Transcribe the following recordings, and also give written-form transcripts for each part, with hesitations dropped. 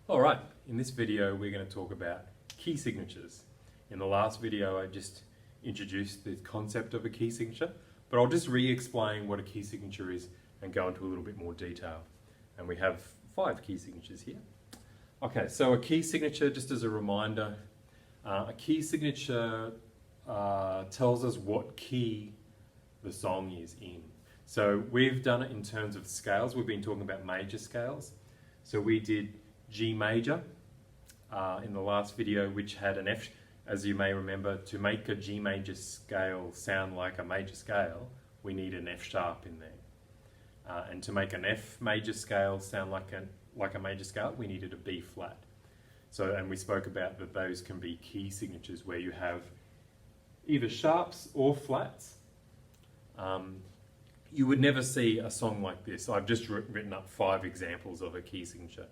All right, in this video we're going to talk about key signatures. In the last video I just introduced the concept of a key signature, but I'll just re-explain what a key signature is and go into a little bit more detail. And we have 5 key signatures here. Okay, so a key signature, just as a reminder, a key signature tells us what key the song is in. So we've done it in terms of scales. We've been talking about major scales. So we did G major in the last video, which had an F. As you may remember, to make a G major scale sound like a major scale, we need an F sharp in there. And to make an F major scale sound like a major scale, we needed a B flat. So, and we spoke about that those can be key signatures where you have either sharps or flats. You would never see a song like this. I've just written up 5 examples of a key signature.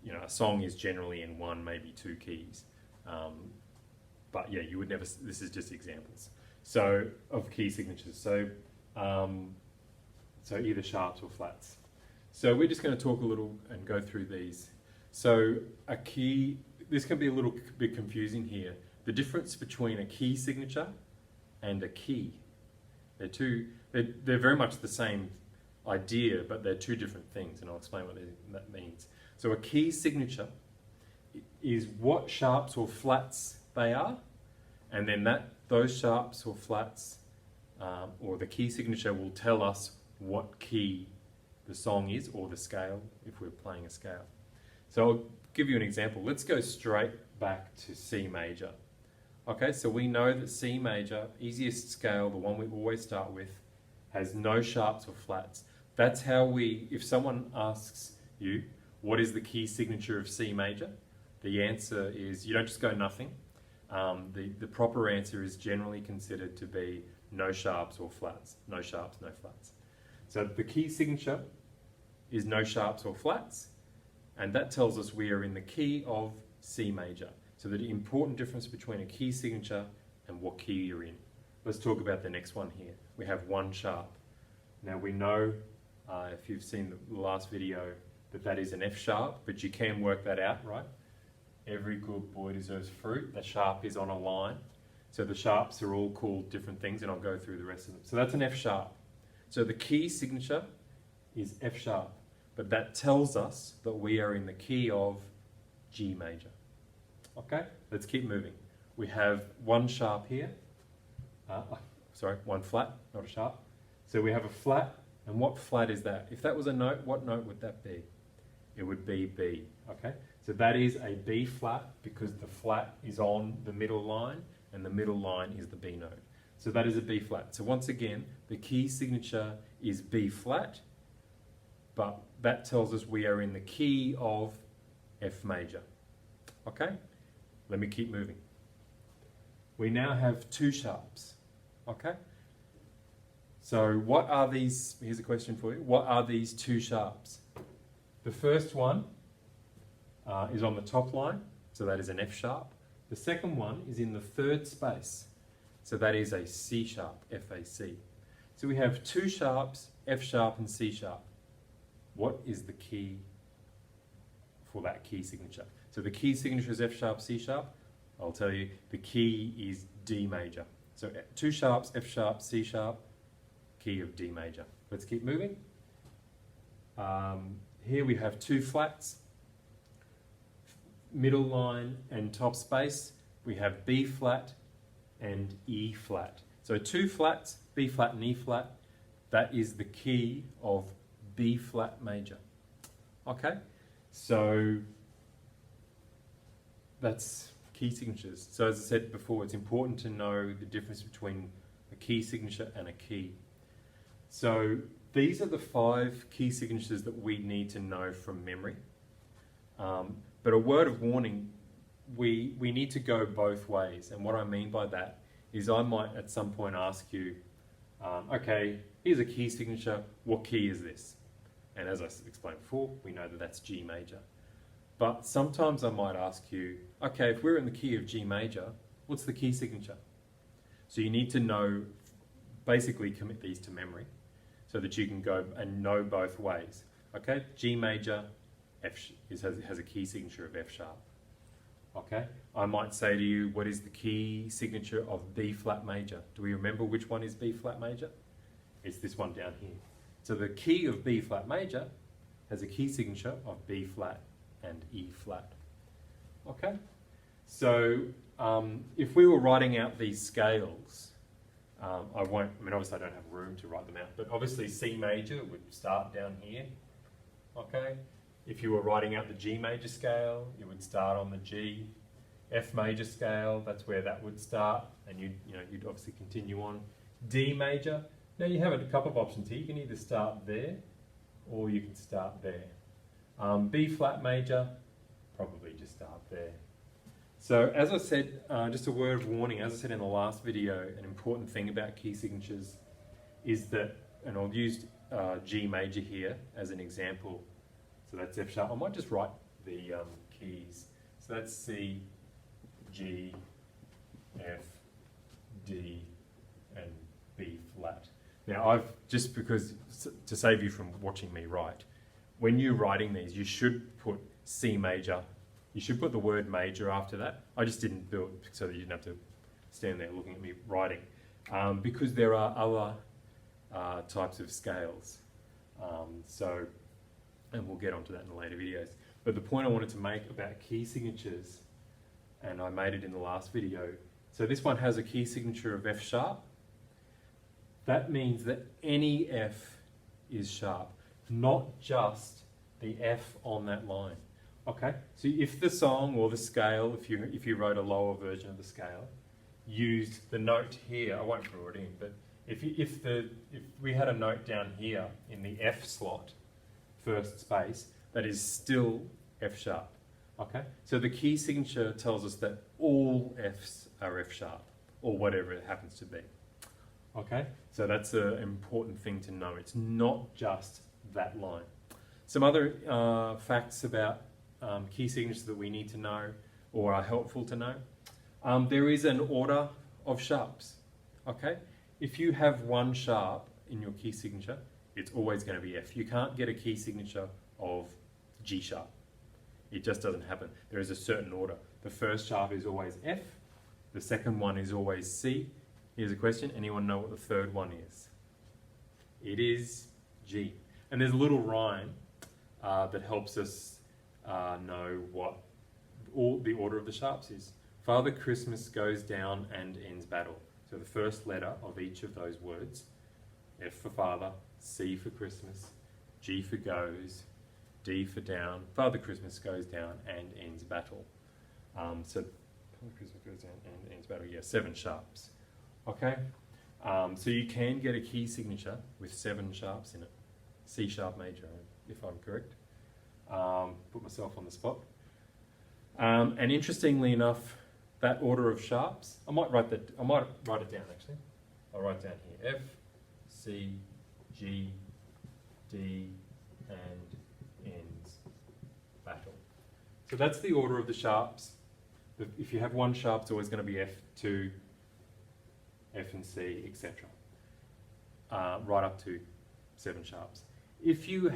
You know, a song is generally in 1, maybe 2 keys. But yeah, you would never, this is just examples. So, of key signatures. So, so either sharps or flats. So we're just going to talk a little and go through these. So a key, this can be a little bit confusing here. The difference between a key signature and a key. They're very much the same idea, but they're 2 different things, and I'll explain what that means. So a key signature is what sharps or flats they are, and then those sharps or flats, or the key signature will tell us what key the song is, or the scale, if we're playing a scale. So I'll give you an example. Let's go straight back to C major. Okay, so we know that C major, easiest scale, the one we always start with, has no sharps or flats. That's how if someone asks you, what is the key signature of C major? The answer is, you don't just go nothing. The proper answer is generally considered to be no sharps or flats. No sharps, no flats. So the key signature is no sharps or flats, and that tells us we are in the key of C major. So the important difference between a key signature and what key you're in. Let's talk about the next one here. We have 1 sharp. Now we know, if you've seen the last video, that is an F sharp, but you can work that out, right? Every good boy deserves fruit. The sharp is on a line. So the sharps are all called different things, and I'll go through the rest of them. So that's an F sharp. So the key signature is F sharp, but that tells us that we are in the key of G major. Okay, let's keep moving. We have 1 sharp here. Sorry, 1 flat, not a sharp. So we have a flat, and what flat is that? If that was a note, what note would that be? It would be B, okay? So that is a B flat because the flat is on the middle line, and the middle line is the B note. So that is a B flat. So once again, the key signature is B flat, but that tells us we are in the key of F major, okay? Let me keep moving. We now have 2 sharps, okay? So what are these, here's a question for you, what are these 2 sharps? The first one is on the top line, so that is an F sharp. The second one is in the 3rd space, so that is a C sharp, F-A-C. So we have 2 sharps, F sharp and C sharp. What is the key for that key signature? So the key signature is F sharp, C sharp. I'll tell you, the key is D major. So 2 sharps, F sharp, C sharp, key of D major. Let's keep moving. Here we have 2 flats, middle line and top space. We have B flat and E flat. So 2 flats, B flat and E flat. That is the key of B flat major. Okay, so that's key signatures. So as I said before, it's important to know the difference between a key signature and a key. So these are the 5 key signatures that we need to know from memory. But a word of warning, we need to go both ways. And what I mean by that is I might at some point ask you, okay, here's a key signature, what key is this? And as I explained before, we know that that's G major. But sometimes I might ask you, okay, if we're in the key of G major, what's the key signature? So you need to know, basically commit these to memory so that you can go and know both ways. Okay, G major, has a key signature of F sharp. Okay, I might say to you, what is the key signature of B flat major? Do we remember which one is B flat major? It's this one down here. So the key of B flat major has a key signature of B flat and E flat. Okay, so if we were writing out these scales, obviously I don't have room to write them out, but obviously C major would start down here. Okay, if you were writing out the G major scale, it would start on the G. F major scale, that's where that would start, and you'd obviously continue on. D major, now you have a couple of options here. You can either start there, or you can start there. B flat major, probably just start there. So as I said, just a word of warning, as I said in the last video, an important thing about key signatures is that, and I'll use G major here as an example. So that's F sharp. I might just write the keys. So that's C, G, F, D, and B flat. Now to save you from watching me write, when you're writing these, you should put C major. You should put the word major after that. I just didn't do it so that you didn't have to stand there looking at me writing, because there are other types of scales. And we'll get onto that in the later videos. But the point I wanted to make about key signatures, and I made it in the last video, so this one has a key signature of F sharp. That means that any F is sharp, not just the F on that line. Okay, so if the song or the scale, if you wrote a lower version of the scale, used the note here, I won't draw it in, but if we had a note down here in the F slot, first space, that is still F sharp. Okay, so the key signature tells us that all Fs are F sharp, or whatever it happens to be. Okay, so that's an important thing to know. It's not just that line. Some other facts about key signatures that we need to know or are helpful to know. There is an order of sharps. Okay, if you have one sharp in your key signature, it's always going to be F. You can't get a key signature of G sharp. It just doesn't happen. There is a certain order. The first sharp is always F. The second one is always C. Here's a question. Anyone know what the third one is? It is G. And there's a little rhyme that helps us know what the order of the sharps is. Father Christmas goes down and ends battle. So the first letter of each of those words, F for father, C for Christmas, G for goes, D for down. Father Christmas goes down and ends battle. So Father Christmas goes down and ends battle. Yeah, 7 sharps. Okay, so you can get a key signature with 7 sharps in it. C sharp major, if I'm correct. Put myself on the spot. And interestingly enough, that order of sharps, I might write it down actually. I'll write down here F, C, G, D, and ends battle. So that's the order of the sharps. If you have one sharp, it's always going to be F2, F and C, etc. Right up to 7 sharps. If you,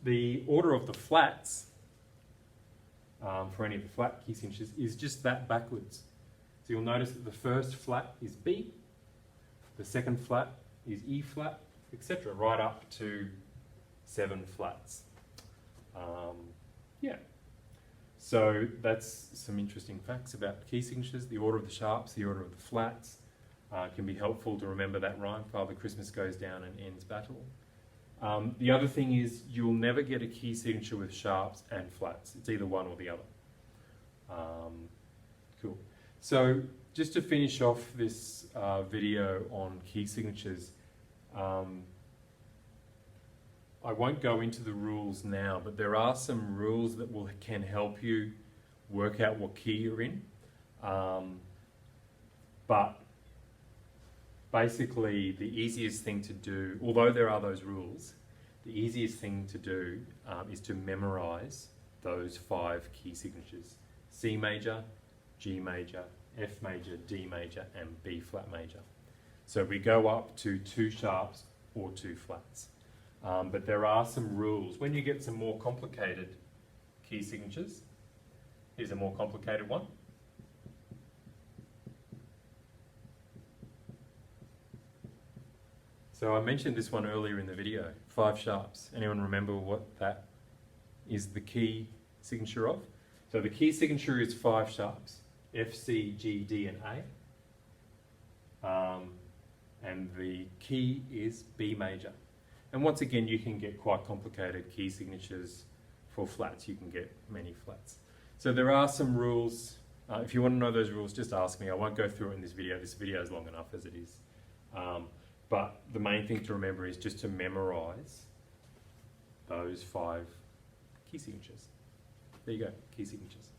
the order of the flats for any of the flat key signatures is just that backwards. So you'll notice that the first flat is B, the second flat is E flat, etc. right up to 7 flats. Yeah. So that's some interesting facts about key signatures. The order of the sharps, the order of the flats can be helpful to remember that rhyme. Father Christmas goes down and ends battle. The other thing is you'll never get a key signature with sharps and flats. It's either one or the other. Cool. So just to finish off this video on key signatures, I won't go into the rules now, but there are some rules that can help you work out what key you're in. But basically the easiest thing to do, although there are those rules, the easiest thing to do is to memorize those 5 key signatures: C major, G major, F major, D major, and B flat major. So we go up to 2 sharps or 2 flats. But there are some rules. When you get some more complicated key signatures, here's a more complicated one. So I mentioned this one earlier in the video, 5 sharps. Anyone remember what that is the key signature of? So the key signature is 5 sharps, F, C, G, D, and A. And the key is B major. And once again, you can get quite complicated key signatures for flats. You can get many flats. So there are some rules. If you want to know those rules, just ask me. I won't go through it in this video. This video is long enough as it is. But the main thing to remember is just to memorize those 5 key signatures. There you go, key signatures.